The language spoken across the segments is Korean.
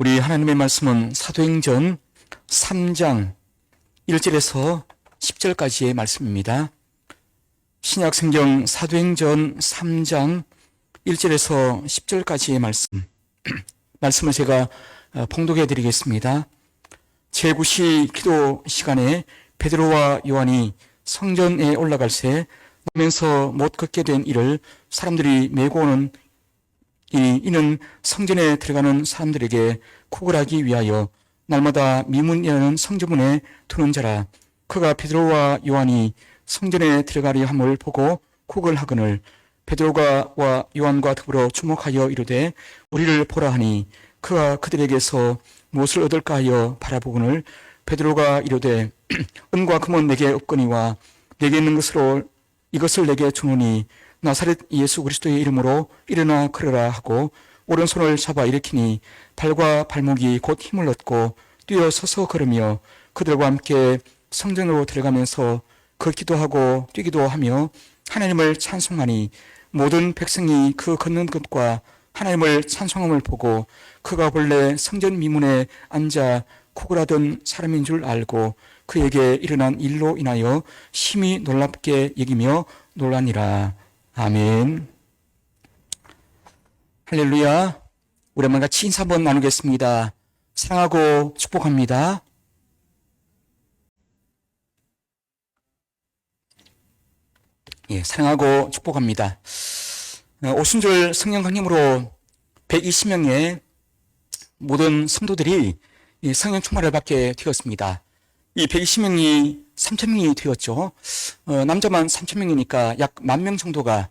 우리 하나님의 말씀은 사도행전 3장 1절에서 10절까지의 말씀입니다. 신약성경 사도행전 3장 1절에서 10절까지의 말씀을 제가 봉독해 드리겠습니다. 제9시 기도 시간에 베드로와 요한이 성전에 올라갈 새 나면서 못 걷게 된 이를 사람들이 메고 오는 이는 성전에 들어가는 사람들에게 구걸하기 위하여 날마다 미문이라는 성전문에 두는 자라. 그가 베드로와 요한이 성전에 들어가려 함을 보고 구걸하거늘 베드로와 요한과 더불어 주목하여 이르되 우리를 보라 하니 그가 그들에게서 무엇을 얻을까 하여 바라보거늘 베드로가 이르되 은과 금은 내게 없거니와 내게 있는 것으로 이것을 내게 주노니 나사렛 예수 그리스도의 이름으로 일어나 걸으라 하고 오른손을 잡아 일으키니 발과 발목이 곧 힘을 얻고 뛰어 서서 걸으며 그들과 함께 성전으로 들어가면서 걷기도 하고 뛰기도 하며 하나님을 찬송하니 모든 백성이 그 걷는 것과 하나님을 찬송함을 보고 그가 본래 성전 미문에 앉아 구걸하던 사람인 줄 알고 그에게 일어난 일로 인하여 심히 놀랍게 여기며 놀라니라. 아멘. 할렐루야. 오랜만에 같이 인사 한번 나누겠습니다. 사랑하고 축복합니다. 예, 사랑하고 축복합니다. 오순절 성령 강림으로 120명의 모든 성도들이 성령 충만을 받게 되었습니다. 이 120명이 3,000명이 되었죠. 남자만 3,000명이니까 약 10,000명 정도가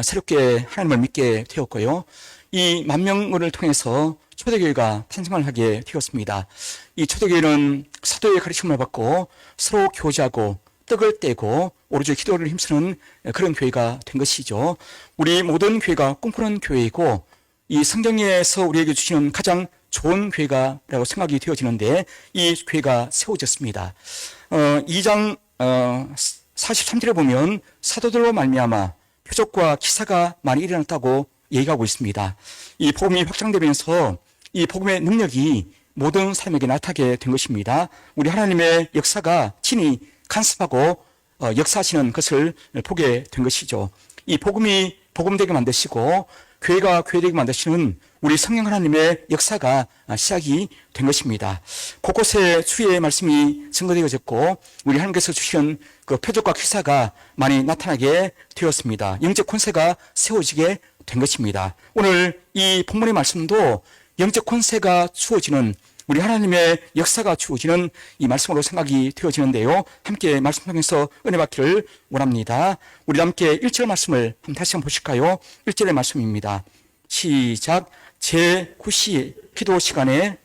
새롭게 하나님을 믿게 되었고요. 이 10,000명을 통해서 초대교회가 탄생을 하게 되었습니다. 이 초대교회는 사도의 가르침을 받고 서로 교제하고 떡을 떼고 오로지 기도를 힘쓰는 그런 교회가 된 것이죠. 우리 모든 교회가 꿈꾸는 교회이고 이 성경에서 우리에게 주시는 가장 좋은 교회가라고 생각이 되어지는데 이 교회가 세워졌습니다. 2장 43절에 보면 사도들로 말미암아 표적과 기사가 많이 일어났다고 얘기하고 있습니다. 이 복음이 확장되면서 이 복음의 능력이 모든 사람에게 나타나게 된 것입니다. 우리 하나님의 역사가 친히 간섭하고 역사하시는 것을 보게 된 것이죠. 이 복음이 복음되게 만드시고 교회가 교회되게 만드시는 우리 성령 하나님의 역사가 시작이 된 것입니다. 곳곳에 주의 말씀이 증거되어졌고 우리 하나님께서 주신 그 표적과 기사가 많이 나타나게 되었습니다. 영적 권세가 세워지게 된 것입니다. 오늘 이 본문의 말씀도 영적 권세가 주어지는 우리 하나님의 역사가 주어지는 이 말씀으로 생각이 되어지는데요. 함께 말씀 통해서 은혜 받기를 원합니다. 우리 함께 1절 말씀을 다시 한번 보실까요? 1절의 말씀입니다. 시작. 제9시 기도 시간에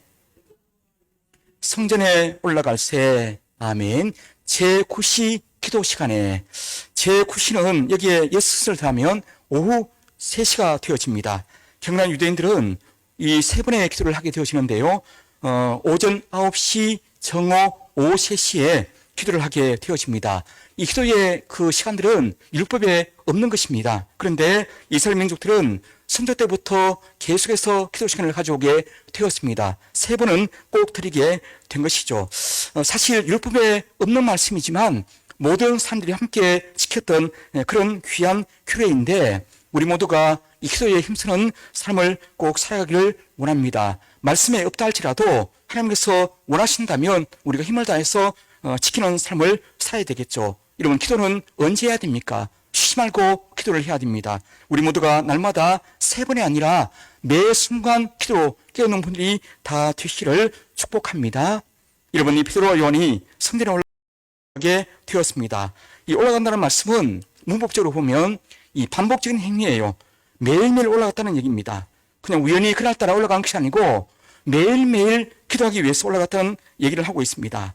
성전에 올라갈 새. 아멘. 제9시 기도 시간에 제9시는 여기에 예스를 더하면 오후 3시가 되어집니다. 경남 유대인들은 이 세 번의 기도를 하게 되어지는데요. 오전 9시, 정오, 오후 3시에 기도를 하게 되어집니다. 이 기도의 그 시간들은 율법에 없는 것입니다. 그런데 이스라엘 민족들은 선조 때부터 계속해서 기도 시간을 가져오게 되었습니다. 세 번은 꼭 드리게 된 것이죠. 사실 율법에 없는 말씀이지만 모든 사람들이 함께 지켰던 그런 귀한 규례인데 우리 모두가 이 기도에 힘쓰는 삶을 꼭 살아가기를 원합니다. 말씀에 없다 할지라도 하나님께서 원하신다면 우리가 힘을 다해서 지키는 삶을 살아야 되겠죠. 여러분, 기도는 언제 해야 됩니까? 쉬지 말고 기도를 해야 됩니다. 우리 모두가 날마다 세 번이 아니라 매 순간 기도로 깨우는 분들이 다 되시기를 축복합니다. 여러분, 이 베드로와 요한이 성전에 올라가게 되었습니다. 이 올라간다는 말씀은 문법적으로 보면 이 반복적인 행위예요. 매일매일 올라갔다는 얘기입니다. 그냥 우연히 그날따라 올라간 것이 아니고 매일매일 기도하기 위해서 올라갔다는 얘기를 하고 있습니다.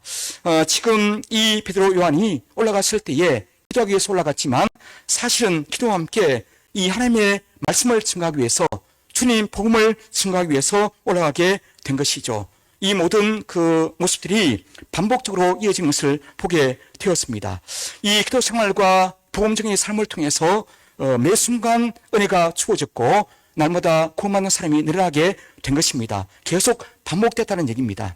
지금 이 베드로 요한이 올라갔을 때에 기도하기 위해서 올라갔지만 사실은 기도와 함께 이 하나님의 말씀을 증거하기 위해서 주님 복음을 증거하기 위해서 올라가게 된 것이죠. 이 모든 그 모습들이 반복적으로 이어진 것을 보게 되었습니다. 이 기도 생활과 복음적인 삶을 통해서 매 순간 은혜가 주어졌고 날마다 구원받는 사람이 늘어나게 된 것입니다. 계속 반복됐다는 얘기입니다.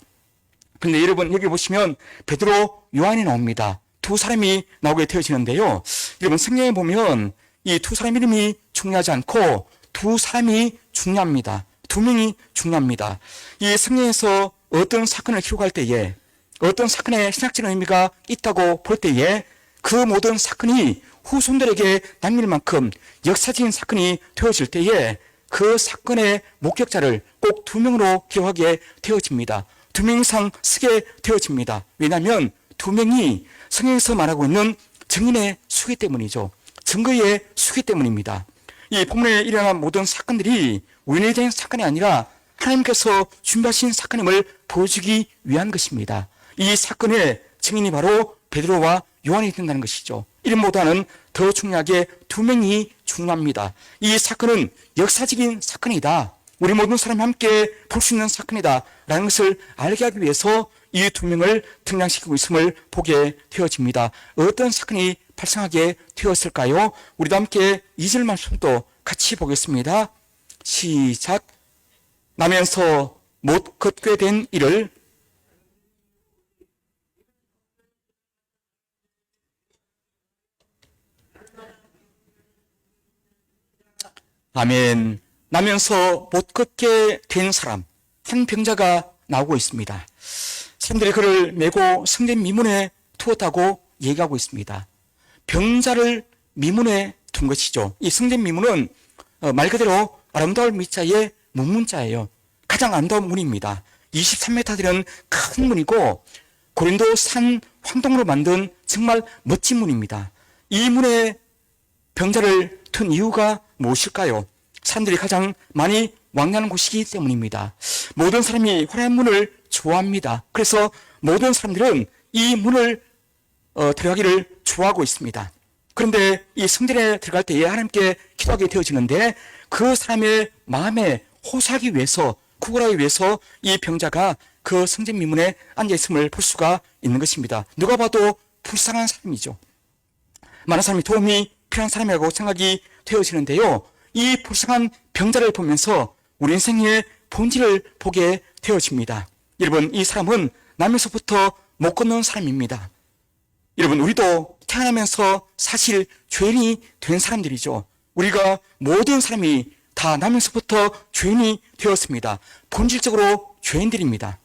그런데 여러분 여기 보시면 베드로, 요한이 나옵니다. 두 사람이 나오게 되어지는데요. 여러분 성경에 보면 이 두 사람 이름이 중요하지 않고 두 사람이 중요합니다. 두 명이 중요합니다. 이 성경에서 어떤 사건을 기록할 때에 어떤 사건에 신학적인 의미가 있다고 볼 때에 그 모든 사건이 후손들에게 남길 만큼 역사적인 사건이 되어질 때에 그 사건의 목격자를 꼭 두 명으로 기록하게 되어집니다. 두 명 이상 쓰게 되어집니다. 왜냐하면 두 명이 성경에서 말하고 있는 증인의 수기 때문이죠. 증거의 수기 때문입니다. 이 본문에 일어난 모든 사건들이 우연의 사건이 아니라 하나님께서 준비하신 사건임을 보여주기 위한 것입니다. 이 사건의 증인이 바로 베드로와 요한이 된다는 것이죠. 이름보다는 더 중요하게 두 명이 중요합니다. 이 사건은 역사적인 사건이다. 우리 모든 사람이 함께 볼 수 있는 사건이다 라는 것을 알게 하기 위해서 이 두 명을 등장시키고 있음을 보게 되어집니다. 어떤 사건이 발생하게 되었을까요? 우리도 함께 2절 말씀도 같이 보겠습니다. 시작. 나면서 못 걷게 된 이를 아멘. 나면서 못 걷게 된 사람, 한 병자가 나오고 있습니다. 사람들이 그를 메고 성전 미문에 두었다고 얘기하고 있습니다. 병자를 미문에 둔 것이죠. 이 성전 미문은 말 그대로 아름다울 미자의 문문자예요. 가장 아름다운 문입니다. 23m 되는 큰 문이고 고린도 산 황동으로 만든 정말 멋진 문입니다. 이 문에 병자를 둔 이유가 무엇일까요? 사람들이 가장 많이 왕래하는 곳이기 때문입니다. 모든 사람이 화려한 문을 좋아합니다. 그래서 모든 사람들은 이 문을 들어가기를 좋아하고 있습니다. 그런데 이 성전에 들어갈 때에 하나님께 기도하게 되어지는데 그 사람의 마음에 호소하기 위해서, 구걸하기 위해서 이 병자가 그 성전 미문에 앉아있음을 볼 수가 있는 것입니다. 누가 봐도 불쌍한 사람이죠. 많은 사람이 도움이 필요한 사람이라고 생각이 되어지는데요. 이 불쌍한 병자를 보면서 우리 인생의 본질을 보게 되어집니다. 여러분, 이 사람은 나면서부터 못 걷는 사람입니다. 여러분, 우리도 태어나면서 사실 죄인이 된 사람들이죠. 우리가 모든 사람이 다 나면서부터 죄인이 되었습니다. 본질적으로 죄인들입니다.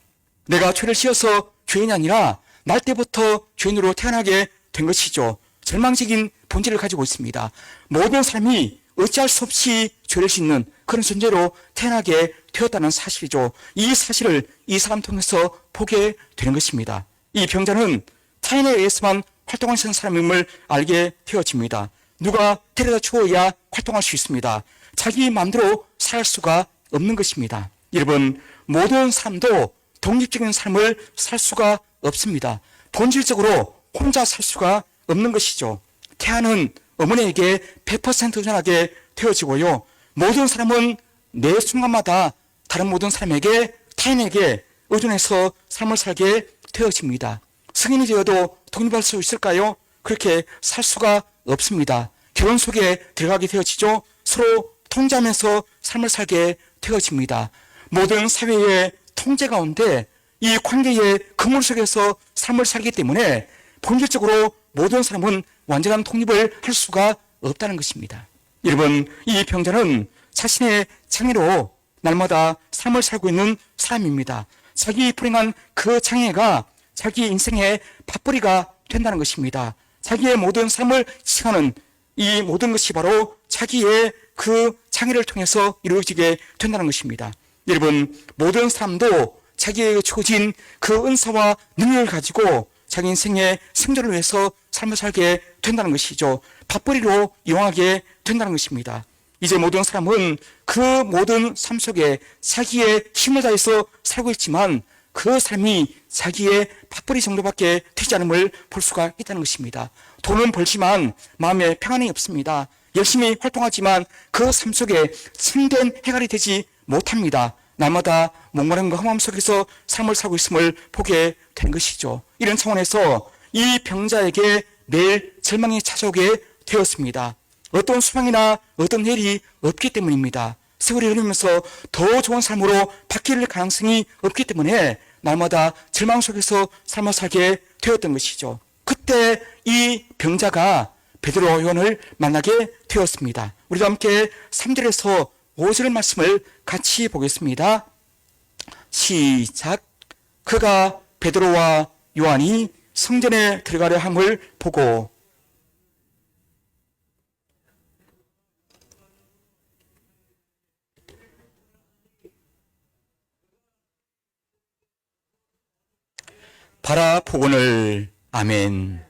내가 죄를 지어서 죄인이 아니라 날 때부터 죄인으로 태어나게 된 것이죠. 절망적인 본질을 가지고 있습니다. 모든 사람이 어찌할 수 없이 죄를 짓는 그런 존재로 태어나게 되었다는 사실이죠. 이 사실을 이 사람 통해서 보게 되는 것입니다. 이 병자는 타인에 의해서만 활동할 수 있는 사람임을 알게 되어집니다. 누가 데려다 주어야 활동할 수 있습니다. 자기 마음대로 살 수가 없는 것입니다. 여러분, 모든 사람도 독립적인 삶을 살 수가 없습니다. 본질적으로 혼자 살 수가 없는 것이죠. 태아는 어머니에게 100% 의존하게 되어지고요. 모든 사람은 매 순간마다 다른 모든 사람에게, 타인에게 의존해서 삶을 살게 되어집니다. 성인이 되어도 독립할 수 있을까요? 그렇게 살 수가 없습니다. 결혼 속에 들어가게 되어지죠. 서로 통제하면서 삶을 살게 되어집니다. 모든 사회의 통제 가운데 이 관계의 그물 속에서 삶을 살기 때문에 본질적으로 모든 사람은 완전한 독립을 할 수가 없다는 것입니다. 여러분, 이 병자는 자신의 장애로 날마다 삶을 살고 있는 사람입니다. 자기 불행한 그 장애가 자기 인생의 밥벌이가 된다는 것입니다. 자기의 모든 삶을 지향하는 이 모든 것이 바로 자기의 그 장애를 통해서 이루어지게 된다는 것입니다. 여러분, 모든 사람도 자기에게 주어진 그 은사와 능력을 가지고 자기 인생의 생존을 위해서 삶을 살게 된다는 것이죠. 밥벌이로 이용하게 된다는 것입니다. 이제 모든 사람은 그 모든 삶 속에 자기의 힘을 다해서 살고 있지만 그 삶이 자기의 밥벌이 정도밖에 되지 않음을 볼 수가 있다는 것입니다. 돈은 벌지만 마음에 평안이 없습니다. 열심히 활동하지만 그 삶 속에 참된 해결이 되지 못합니다. 날마다 목마름과 험함 속에서 삶을 살고 있음을 보게 된 것이죠. 이런 차원에서 이 병자에게 매일 절망이 찾아오게 되었습니다. 어떤 소망이나 어떤 일이 없기 때문입니다. 세월이 흐르면서 더 좋은 삶으로 바뀔 가능성이 없기 때문에 날마다 절망 속에서 삶을 살게 되었던 것이죠. 그때 이 병자가 베드로와 요한을 만나게 되었습니다. 우리도 함께 3절에서 5절 말씀을 같이 보겠습니다. 시작. 그가 베드로와 요한이 성전에 들어가려 함을 보고 바라보거늘. 아멘.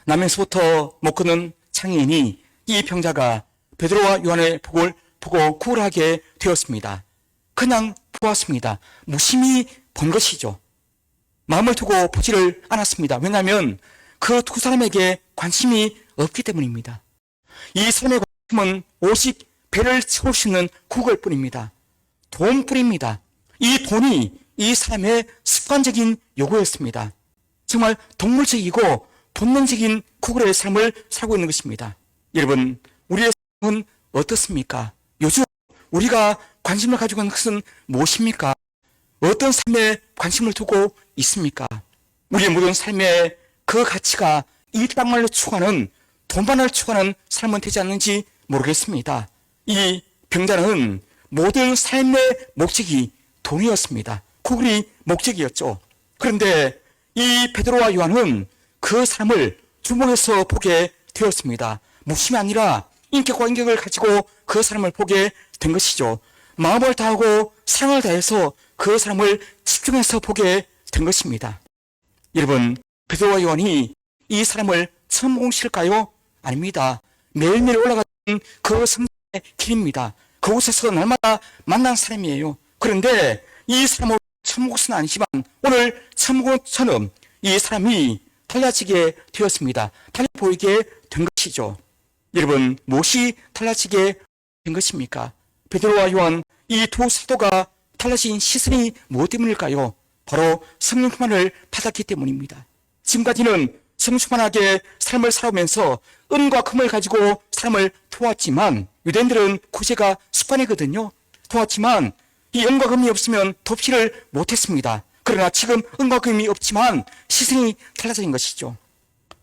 남에서부터 못 걷는 장애인이 이 병자가 베드로와 요한의 복을 보고 구원하게 되었습니다. 그냥 보았습니다. 무심히 본 것이죠. 마음을 두고 보지를 않았습니다. 왜냐하면 그 두 사람에게 관심이 없기 때문입니다. 이 사람의 관심은 오직 배를 채울 수 있는 구걸 뿐입니다. 돈뿐입니다. 이 돈이 이 사람의 습관적인 요구였습니다. 정말 동물적이고 본능적인 구걸의 삶을 살고 있는 것입니다. 여러분, 우리의 삶은 어떻습니까? 요즘 우리가 관심을 가지고 있는 것은 무엇입니까? 어떤 삶에 관심을 두고 있습니까? 우리의 모든 삶의 그 가치가 이 땅을 추구하는, 돈만을 추구하는 삶은 되지 않는지 모르겠습니다. 이 병자는 모든 삶의 목적이 돈이었습니다. 구걸이 목적이었죠. 그런데 이 베드로와 요한은 그 사람을 주목해서 보게 되었습니다. 무심이 아니라 인격과 인격을 가지고 그 사람을 보게 된 것이죠. 마음을 다하고 사랑을 다해서 그 사람을 집중해서 보게 된 것입니다. 여러분, 베드로와 요한이 이 사람을 처음 보실까요? 아닙니다. 매일매일 올라가는 그 성전의 길입니다. 그곳에서 날마다 만난 사람이에요. 그런데 이 사람을 처음 본 것은 아니지만 오늘 처음 본 것처럼 이 사람이 달라지게 되었습니다. 달리 보이게 된 것이죠. 여러분, 무엇이 달라지게 된 것입니까? 베드로와 요한, 이 두 사도가 달라진 시선이 무엇 때문일까요? 바로 성령 충만을 받았기 때문입니다. 지금까지는 성령 충만하게 삶을 살아오면서 은과 금을 가지고 사람을 도왔지만, 유대인들은 구제가 습관이거든요. 도왔지만 이 은과 금이 없으면 돕지를 못했습니다. 그러나 지금 은과 금이 없지만 시선이 달라진 것이죠.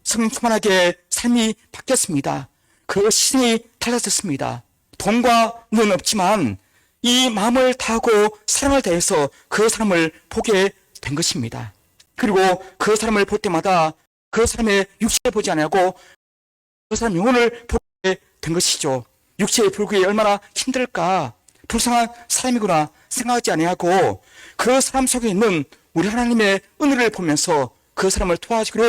성령 충만하게 삶이 바뀌었습니다. 그 시선이 달라졌습니다. 돈과 는 없지만 이 마음을 다하고 사랑을 다해서 그 사람을 보게 된 것입니다. 그리고 그 사람을 볼 때마다 그 사람의 육체를 보지 않고 그 사람 영혼을 보게 된 것이죠. 육체의 불구에 얼마나 힘들까, 불쌍한 사람이구나 생각하지 아니하고 그 사람 속에 있는 우리 하나님의 은혜를 보면서 그 사람을 도와주기로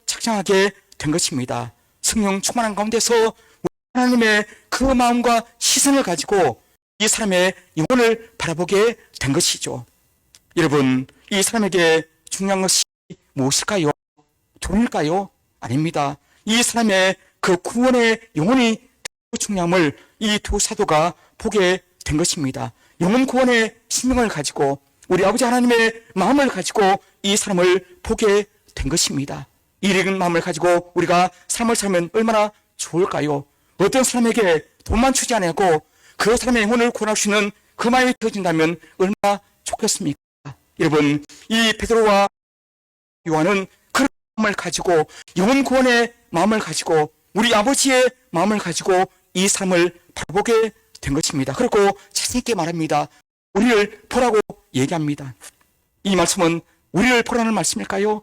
작정하게 된 것입니다. 성령 충만한 가운데서 우리 하나님의 그 마음과 시선을 가지고 이 사람의 영혼을 바라보게 된 것이죠. 여러분, 이 사람에게 중요한 것이 무엇일까요? 돈일까요? 아닙니다. 이 사람의 그 구원의 영혼이 중요함을 이 두 사도가 보게 된 것입니다. 영혼 구원의 신명을 가지고 우리 아버지 하나님의 마음을 가지고 이 사람을 보게 된 것입니다. 이 익은 마음을 가지고 우리가 삶을 살면 얼마나 좋을까요? 어떤 사람에게 돈만 주지 않고 그 사람의 영혼을 구원할 수 있는 그 마음이 되어진다면 얼마나 좋겠습니까? 여러분, 이 베드로와 요한은 그런 마음을 가지고, 영혼 구원의 마음을 가지고, 우리 아버지의 마음을 가지고 이 삶을 바라보게 된 것입니다. 그리고 자신 있게 말합니다. 우리를 보라고 얘기합니다. 이 말씀은 우리를 보라는 말씀일까요?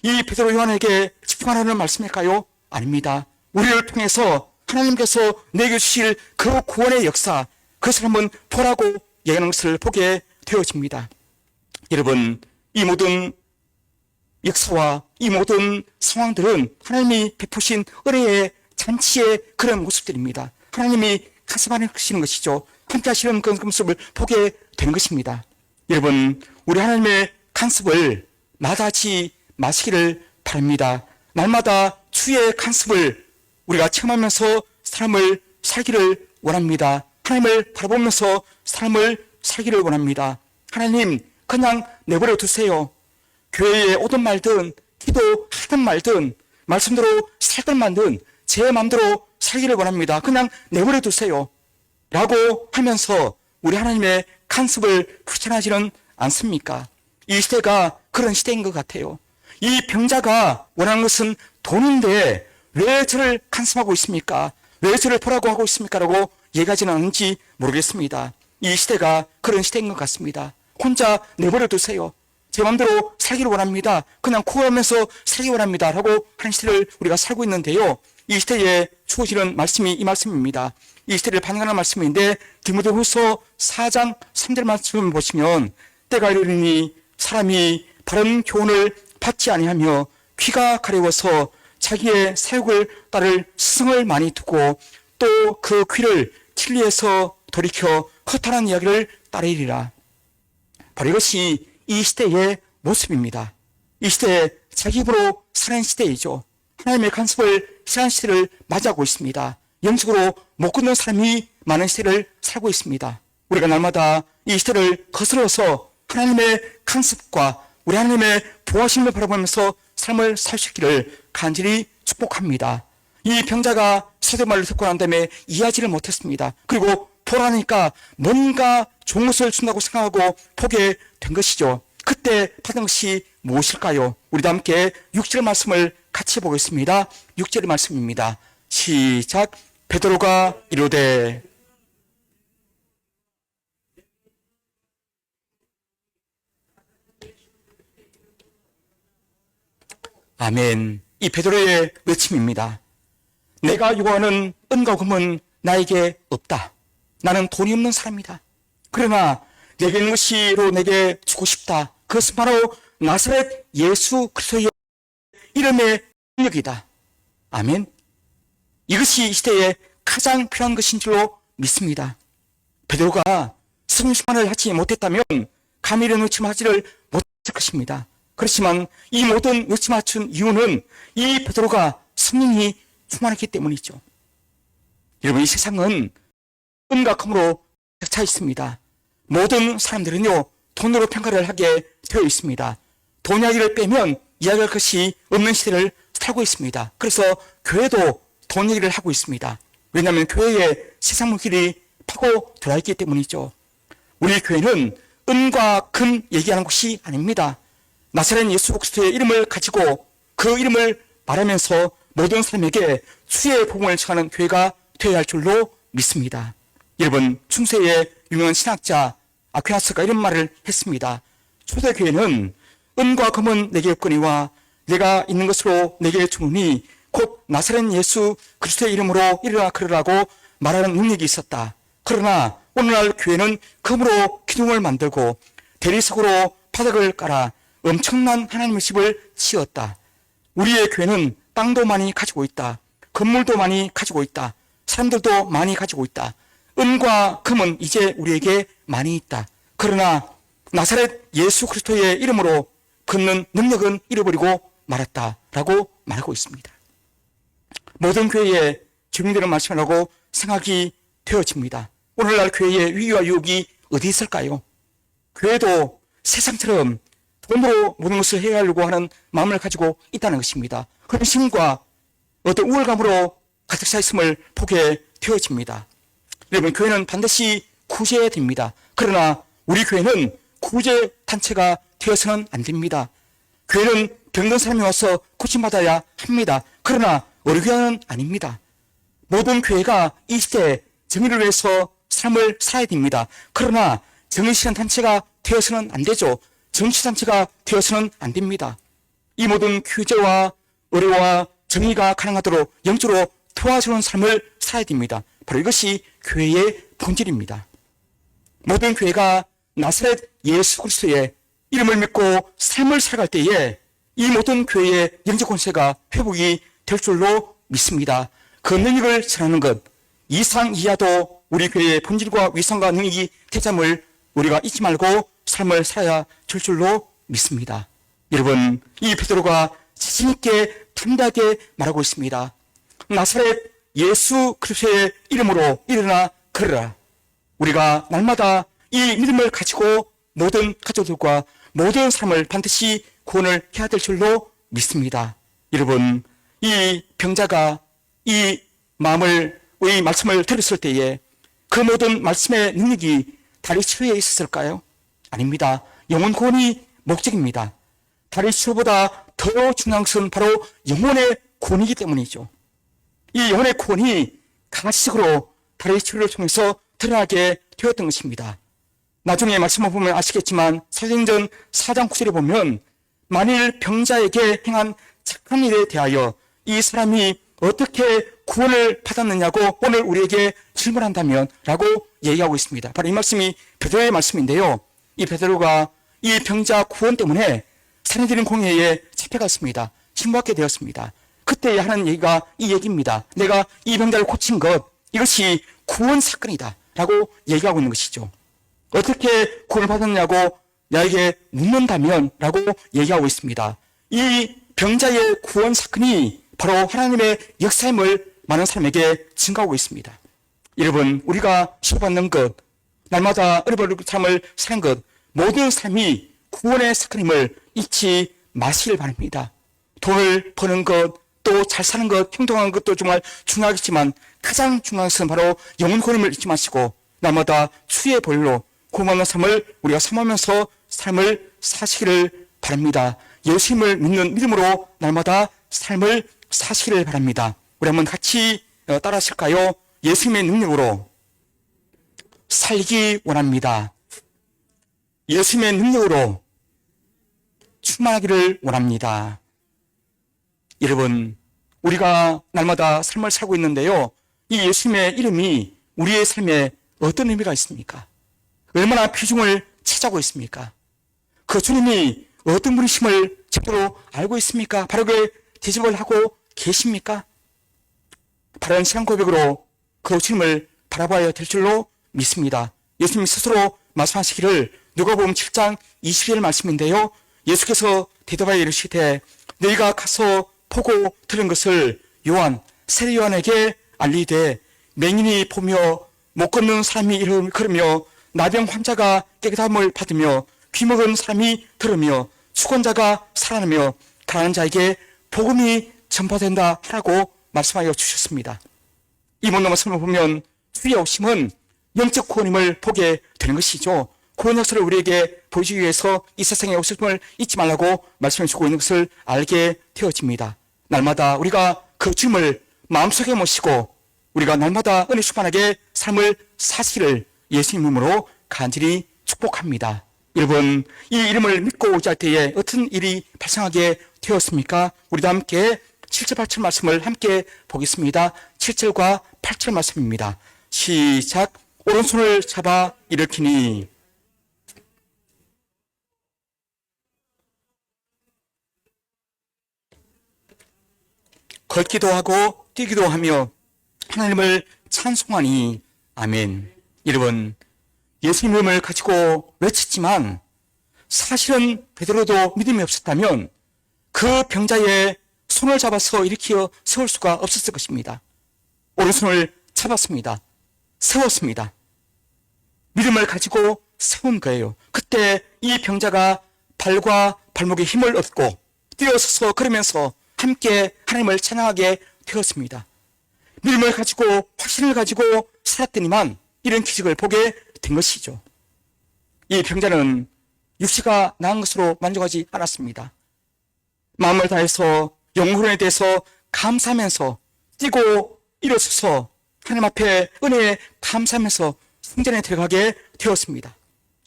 이 베드로 요한에게 집중하라는 말씀일까요? 아닙니다. 우리를 통해서 하나님께서 내게 주실 그 구원의 역사, 그 사람은 보라고 얘기하는 것을 보게 되어집니다. 여러분, 이 모든 역사와 이 모든 상황들은 하나님이 베푸신 은혜의 잔치의 그런 모습들입니다. 하나님이 간섭하시는 것이죠. 함께 하시는 그 모습을 보게 되는 것입니다. 여러분, 우리 하나님의 간섭을 마다하지 마시기를 바랍니다. 날마다 주의 간섭을 우리가 체험하면서 삶을 살기를 원합니다. 하나님을 바라보면서 삶을 살기를 원합니다. 하나님, 그냥 내버려 두세요. 교회에 오든 말든, 기도하든 말든, 말씀대로 살든 말든 제 마음대로 살기를 원합니다. 그냥 내버려 두세요. 라고 하면서 우리 하나님의 간섭을 추천하지는 않습니까? 이 시대가 그런 시대인 것 같아요. 이 병자가 원하는 것은 돈인데 왜 저를 간섭하고 있습니까? 왜 저를 보라고 하고 있습니까? 라고 얘기하지는 않는지 모르겠습니다. 이 시대가 그런 시대인 것 같습니다. 혼자 내버려 두세요. 제 마음대로 살기를 원합니다. 그냥 코하면서 살기 원합니다. 라고 하는 시대를 우리가 살고 있는데요. 이 시대에 주어지는 말씀이 이 말씀입니다. 이 시대를 반영하는 말씀인데 디모데후서 4장 3절 말씀을 보시면 때가 이르니 사람이 바른 교훈을 받지 아니하며 귀가 가려워서 자기의 사욕을 따를 스승을 많이 두고 또 그 귀를 진리에서 돌이켜 허탄한 이야기를 따르리라. 바로 이것이 이 시대의 모습입니다. 이 시대에 자기 입으로 사는 시대이죠. 하나님의 간섭을 싫어하는 시대를 맞이하고 있습니다. 영적으로 못 끊는 사람이 많은 시대를 살고 있습니다. 우리가 날마다 이 시대를 거스러서 하나님의 간섭과 우리 하나님의 보호하심을 바라보면서 삶을 살 수 있기를 간절히 축복합니다. 이 병자가 사도말을 듣고 난 다음에 이해하지를 못했습니다. 그리고 보라니까 뭔가 좋은 것을 준다고 생각하고 포기에 된 것이죠. 그때 받은 것이 무엇일까요? 우리도 함께 6절 말씀을 같이 보겠습니다. 6절 말씀입니다. 시작. 베드로가 이르되 아멘. 이 베드로의 외침입니다. 내가 요구하는 은과 금은 나에게 없다. 나는 돈이 없는 사람이다. 그러나 내게 있는 것이로 내게 주고 싶다. 그것은 바로 나사렛 예수 그리스도의 이름의 능력이다. 아멘. 이것이 이 시대에 가장 필요한 것인 줄로 믿습니다. 베드로가 성령 충만을 하지 못했다면 감히 이런 외침을 하지를 못할 것입니다. 그렇지만 이 모든 외침 맞춘 이유는 이 베드로가 성령이 충만했기 때문이죠. 여러분, 이 세상은 은과 금으로 차 있습니다. 모든 사람들은요 돈으로 평가를 하게 되어 있습니다. 돈 이야기를 빼면 이야기할 것이 없는 시대를 살고 있습니다. 그래서 교회도 돈 얘기를 하고 있습니다. 왜냐하면 교회에 세상 물길이 파고 들어와 있기 때문이죠. 우리 교회는 은과 금 얘기하는 곳이 아닙니다. 나사렛 예수 그리스도의 이름을 가지고 그 이름을 말하면서 모든 사람에게 주의 복음을 전하는 교회가 되어야 할 줄로 믿습니다. 여러분, 중세의 유명한 신학자 아퀴나스가 이런 말을 했습니다. 초대교회는 은과 금은 내게 없거니와 내가 있는 것으로 내게 주노니 곧 나사렛 예수 그리스도의 이름으로 이르라 그러라고 말하는 능력이 있었다. 그러나 오늘날 교회는 금으로 기둥을 만들고 대리석으로 바닥을 깔아 엄청난 하나님의 집을 지었다. 우리의 교회는 땅도 많이 가지고 있다. 건물도 많이 가지고 있다. 사람들도 많이 가지고 있다. 은과 금은 이제 우리에게 많이 있다. 그러나 나사렛 예수 그리스도의 이름으로 걷는 능력은 잃어버리고 말았다라고 말하고 있습니다. 모든 교회에 적용되는 말씀이라고 생각이 되어집니다. 오늘날 교회의 위기와 유혹이 어디 있을까요? 교회도 세상처럼 돈으로 모든 것을 해야 하려고 하는 마음을 가지고 있다는 것입니다. 헌신과 어떤 우월감으로 가득 차 있음을 보게 되어집니다. 여러분, 교회는 반드시 구제해야 됩니다. 그러나 우리 교회는 구제 단체가 되어서는 안 됩니다. 교회는 병든 사람이 와서 고침받아야 합니다. 그러나 우리 교회는 아닙니다. 모든 교회가 이 시대에 정의를 위해서 삶을 살아야 됩니다. 그러나 정의실현 단체가 되어서는 안 되죠. 정치단체가 되어서는 안 됩니다. 이 모든 규제와 의료와 정의가 가능하도록 영적으로 도와주는 삶을 살아야 됩니다. 바로 이것이 교회의 본질입니다. 모든 교회가 나사렛 예수 그리스도의 이름을 믿고 삶을 살아갈 때에 이 모든 교회의 영적 권세가 회복이 될 줄로 믿습니다. 그 능력을 전하는 것, 이상 이하도 우리 교회의 본질과 위상과 능력이 되잠을 우리가 잊지 말고 삶을 살아야 될 줄로 믿습니다. 여러분, 이 베드로가 자신 있게 담대하게 말하고 있습니다. 나사렛 예수 그리스도의 이름으로 일어나 걸으라. 우리가 날마다 이 믿음을 가지고 모든 가족들과 모든 사람을 반드시 구원을 해야 될 줄로 믿습니다. 여러분, 이 병자가 이 말씀을 들었을 때에 그 모든 말씀의 능력이 다리 치료에 있었을까요? 아닙니다. 영혼 구원이 목적입니다. 다리 치료보다 더 중요한 것은 바로 영혼의 구원이기 때문이죠. 이 영혼의 구원이 가시적으로 다리 치료를 통해서 드러나게 되었던 것입니다. 나중에 말씀을 보면 아시겠지만 사도행전 4장 9절에 보면 만일 병자에게 행한 착한 일에 대하여 이 사람이 어떻게 구원을 받았느냐고 오늘 우리에게 질문한다면 라고 얘기하고 있습니다. 바로 이 말씀이 베드로의 말씀인데요. 이 베드로가 이 병자 구원 때문에 산헤드린 공회에 잡혀갔습니다. 신고하게 되었습니다. 그때 하는 얘기가 이 얘기입니다. 내가 이 병자를 고친 것, 이것이 구원 사건이다 라고 얘기하고 있는 것이죠. 어떻게 구원을 받았냐고 나에게 묻는다면 라고 얘기하고 있습니다. 이 병자의 구원 사건이 바로 하나님의 역사임을 많은 사람에게 증가하고 있습니다. 여러분, 우리가 치료받는 것, 날마다 어려운 삶을 사는 것, 모든 삶이 구원의 사건임을 잊지 마시길 바랍니다. 돈을 버는 것, 또 잘 사는 것, 행동하는 것도 정말 중요하겠지만 가장 중요한 것은 바로 영혼 구원임을 잊지 마시고 날마다 주의 보혈로 구원받는 삶을 우리가 삼으면서 삶을 사시기를 바랍니다. 예수님을 믿는 믿음으로 날마다 삶을 사시기를 바랍니다. 우리 한번 같이 따라 하실까요? 예수님의 능력으로 살기 원합니다. 예수님의 능력으로 충만하기를 원합니다. 여러분, 우리가 날마다 삶을 살고 있는데요. 이 예수님의 이름이 우리의 삶에 어떤 의미가 있습니까? 얼마나 비중을 차지하고 있습니까? 그 주님이 어떤 분이심을 제대로 알고 있습니까? 바르게 대접을 하고 계십니까? 바른 신앙 고백으로 그 주님을 바라봐야 될 줄로 믿습니다. 예수님 스스로 말씀하시기를 누가복음 7장 20절 말씀인데요. 예수께서 대답하여 이르시되 너희가 가서 보고 들은 것을 세례 요한에게 알리되 맹인이 보며 못 걷는 사람이 걸으며 나병 환자가 깨끗함을 받으며 귀먹은 사람이 들으며 죽은 자가 살아나며 가난한 자에게 복음이 전파된다 하라고 말씀하여 주셨습니다. 이 모든 말씀을 보면 주의 오심은 영적 구원임을 보게 되는 것이죠. 구원 역사를 우리에게 보여주기 위해서 이 세상에 오심을 잊지 말라고 말씀해 주고 있는 것을 알게 되어집니다. 날마다 우리가 그 주님을 마음속에 모시고 우리가 날마다 은혜 충만하게 삶을 사시기를 예수님 이름으로 간절히 축복합니다. 여러분, 이 이름을 믿고 의지할 때에 어떤 일이 발생하게 되었습니까? 우리도 함께 7절 8절 말씀을 함께 보겠습니다. 7절과 8절 말씀입니다. 시작. 오른손을 잡아 일으키니 걷기도 하고 뛰기도 하며 하나님을 찬송하니 아멘. 여러분, 예수님 이름을 가지고 외쳤지만 사실은 베드로도 믿음이 없었다면 그 병자의 손을 잡아서 일으켜 세울 수가 없었을 것입니다. 오른손을 잡았습니다. 세웠습니다. 믿음을 가지고 세운 거예요. 그때 이 병자가 발과 발목에 힘을 얻고 뛰어서서 걸으면서 함께 하나님을 찬양하게 되었습니다. 믿음을 가지고 확신을 가지고 살았더니만 이런 기적을 보게 된 것이죠. 이 병자는 육체가 나은 것으로 만족하지 않았습니다. 마음을 다해서 영혼에 대해서 감사하면서 뛰고 일어서서 하나님 앞에 은혜에 감사하면서 성전에 들어가게 되었습니다.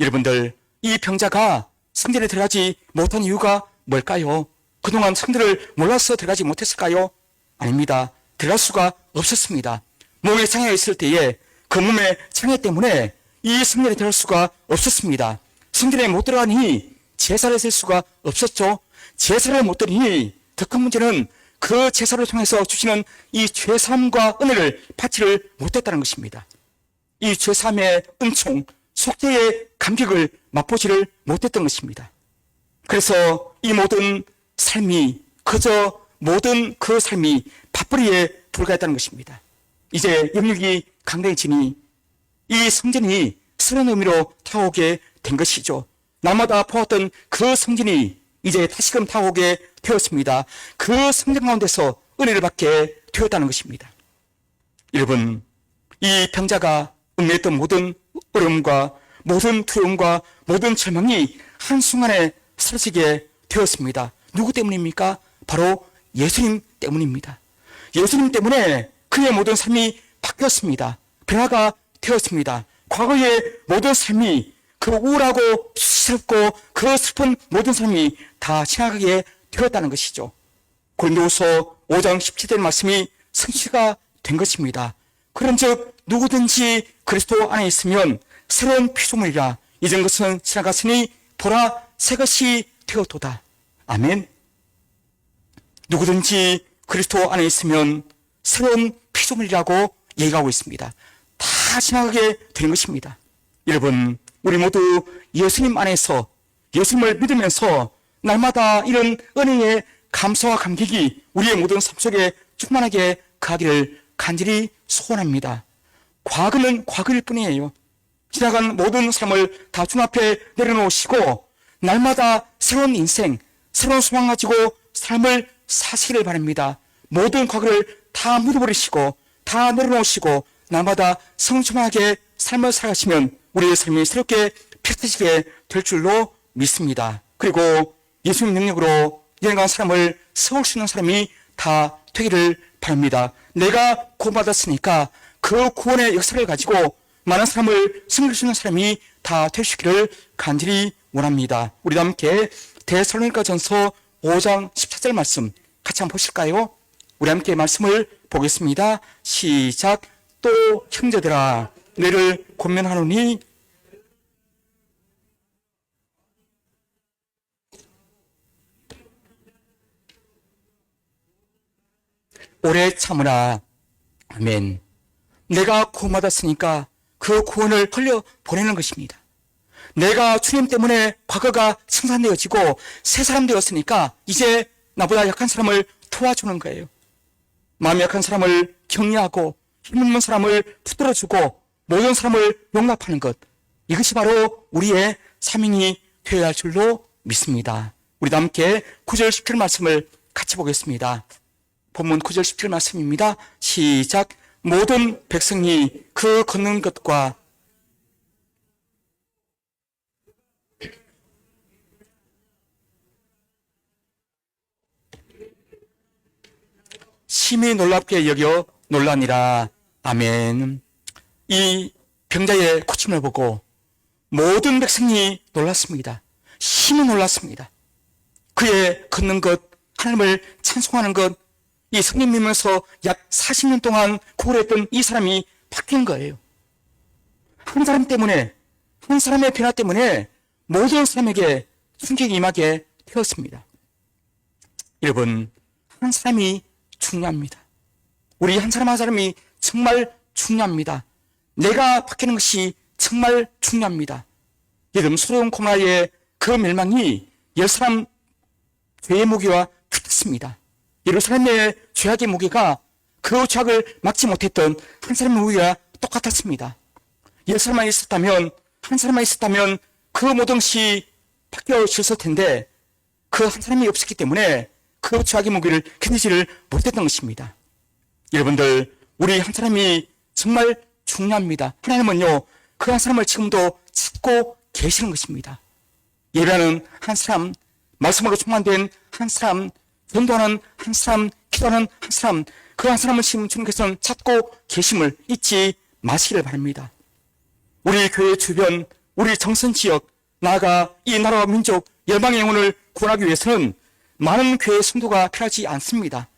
여러분들, 이 병자가 성전에 들어가지 못한 이유가 뭘까요? 그동안 성전을 몰라서 들어가지 못했을까요? 아닙니다. 들어갈 수가 없었습니다. 몸에 장애가 있을 때에 그 몸의 장애 때문에 이 성전에 들어갈 수가 없었습니다. 성전에 못 들어가니 제사를 셀 수가 없었죠. 제사를 못 드리니 더 큰 문제는 그 제사를 통해서 주시는 이 죄사함과 은혜를 받지를 못했다는 것입니다. 이 죄사함의 은총, 속죄의 감격을 맛보지를 못했던 것입니다. 그래서 이 모든 삶이 그저 모든 그 삶이 밥벌이에 불과했다는 것입니다. 이제 영육이 강대해지니 이 성전이 새로운 의미로 타오게 된 것이죠. 날마다 보았던 그 성전이 이제 다시금 타오게 되었습니다. 그 성전 가운데서 은혜를 받게 되었다는 것입니다. 여러분, 이 병자가 음미했던 모든 어려움과 모든 두려움과 모든 절망이 한순간에 사라지게 되었습니다. 누구 때문입니까? 바로 예수님 때문입니다. 예수님 때문에 그의 모든 삶이 바뀌었습니다. 변화가 되었습니다. 과거의 모든 삶이 그 우울하고 수치스럽고 그 슬픈 모든 삶이 다 지나가게 되었다는 것이죠. 고린도후서 5장 17절 말씀이 성취가 된 것입니다. 그런즉 누구든지 그리스도 안에 있으면 새로운 피조물이라 이전 것은 지나갔으니 보라 새 것이 되었도다. 아멘. 누구든지 그리스도 안에 있으면 새로운 피조물이라고 얘기하고 있습니다. 다 지나가게 되는 것입니다. 여러분, 우리 모두 예수님 안에서 예수님을 믿으면서 날마다 이런 은혜의 감사와 감격이 우리의 모든 삶 속에 충만하게 가기를 간절히 소원합니다. 과거는 과거일 뿐이에요. 지나간 모든 삶을 다 주 앞에 내려놓으시고 날마다 새로운 인생, 새로운 소망 가지고 삶을 사시기를 바랍니다. 모든 과거를 다 묻어버리시고 다 내려놓으시고 날마다 성충하게 삶을 살아가시면 우리의 삶이 새롭게 펼쳐지게 될 줄로 믿습니다. 그리고 예수님 능력으로 영원한 사람을 세울 수 있는 사람이 다 되기를 바랍니다. 내가 구원받았으니까 그 구원의 역사를 가지고 많은 사람을 섬길 수 있는 사람이 다 되시기를 간절히 원합니다. 우리 함께 데살로니가전서 5장 14절 말씀 같이 한번 보실까요? 우리 함께 말씀을 보겠습니다. 시작. 또 형제들아 너를 권면하노니 오래 참으라. 아멘. 내가 구원받았으니까 그 구원을 흘려보내는 것입니다. 내가 주님 때문에 과거가 청산되어지고 새 사람 되었으니까 이제 나보다 약한 사람을 도와주는 거예요. 마음이 약한 사람을 격려하고 힘없는 사람을 붙들어주고 모든 사람을 용납하는 것, 이것이 바로 우리의 사명이 되어야 할 줄로 믿습니다. 우리도 함께 9절 10절 말씀을 같이 보겠습니다. 본문 9절 10절 말씀입니다. 시작. 모든 백성이 그 걷는 것과 심히 놀랍게 여겨 놀라니라. 아멘. 이 병자의 고침을 보고 모든 백성이 놀랐습니다. 심히 놀랐습니다. 그의 걷는 것, 하나님을 찬송하는 것, 이 성령 믿으면서 약 40년 동안 구걸했던 이 사람이 바뀐 거예요. 한 사람 때문에, 한 사람의 변화 때문에 모든 사람에게 충격이 임하게 되었습니다. 여러분, 한 사람이 중요합니다. 우리 한 사람 한 사람이 정말 중요합니다. 내가 바뀌는 것이 정말 중요합니다. 여러분, 소돔 고모라의 그 멸망이 10사람 죄의 무게와 같았습니다. 예루살렘의 죄악의 무게가 그 죄악을 막지 못했던 한 사람의 무게와 똑같았습니다. 10사람만 있었다면, 한 사람만 있었다면 그 모든 것이 바뀌어졌을 텐데 그 한 사람이 없었기 때문에 그 죄악의 무게를 견디지를 못했던 것입니다. 여러분들, 우리 한 사람이 정말 중요합니다. 하나님은요, 그 한 사람을 지금도 찾고 계시는 것입니다. 예배하는 한 사람, 말씀으로 충만된 한 사람, 전도하는 한 사람, 기도하는 한 사람, 그 한 사람을 지금 주님께서는 찾고 계심을 잊지 마시기를 바랍니다. 우리 교회 주변, 우리 정선 지역, 나아가 이 나라와 민족, 열방의 영혼을 구원하기 위해서는 많은 교회 성도가 필요하지 않습니다.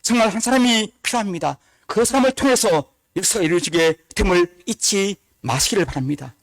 정말 한 사람이 필요합니다. 그 사람을 통해서 역사가 이루어지게 됨을 잊지 마시기를 바랍니다.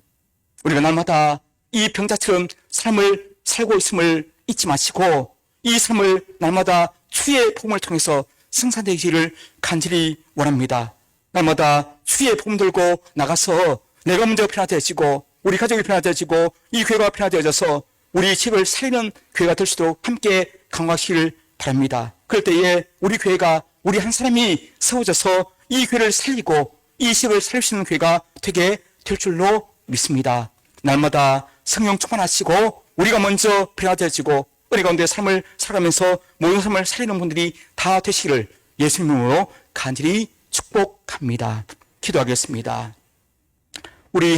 우리가 날마다 이 병자처럼 삶을 살고 있음을 잊지 마시고 이 삶을 날마다 주의 복음을 통해서 승산되기를 간절히 원합니다. 날마다 주의 복음 들고 나가서 내가 먼저 변화되어지고 우리 가족이 변화되어지고 이 교회가 변화되어져서 우리 집을 살리는 교회가 될 수 있도록 함께 강구하시기를 바랍니다. 그럴 때에 우리 교회가 우리 한 사람이 세워져서 이 교회를 살리고 이 집을 살릴 수 있는 교회가 되게 될 줄로 믿습니다. 날마다 성령 충만하시고 우리가 먼저 변화되어지고 은혜 가운데 삶을 살아가면서 모든 삶을 살리는 분들이 다 되시기를 예수님으로 간절히 축복합니다. 기도하겠습니다.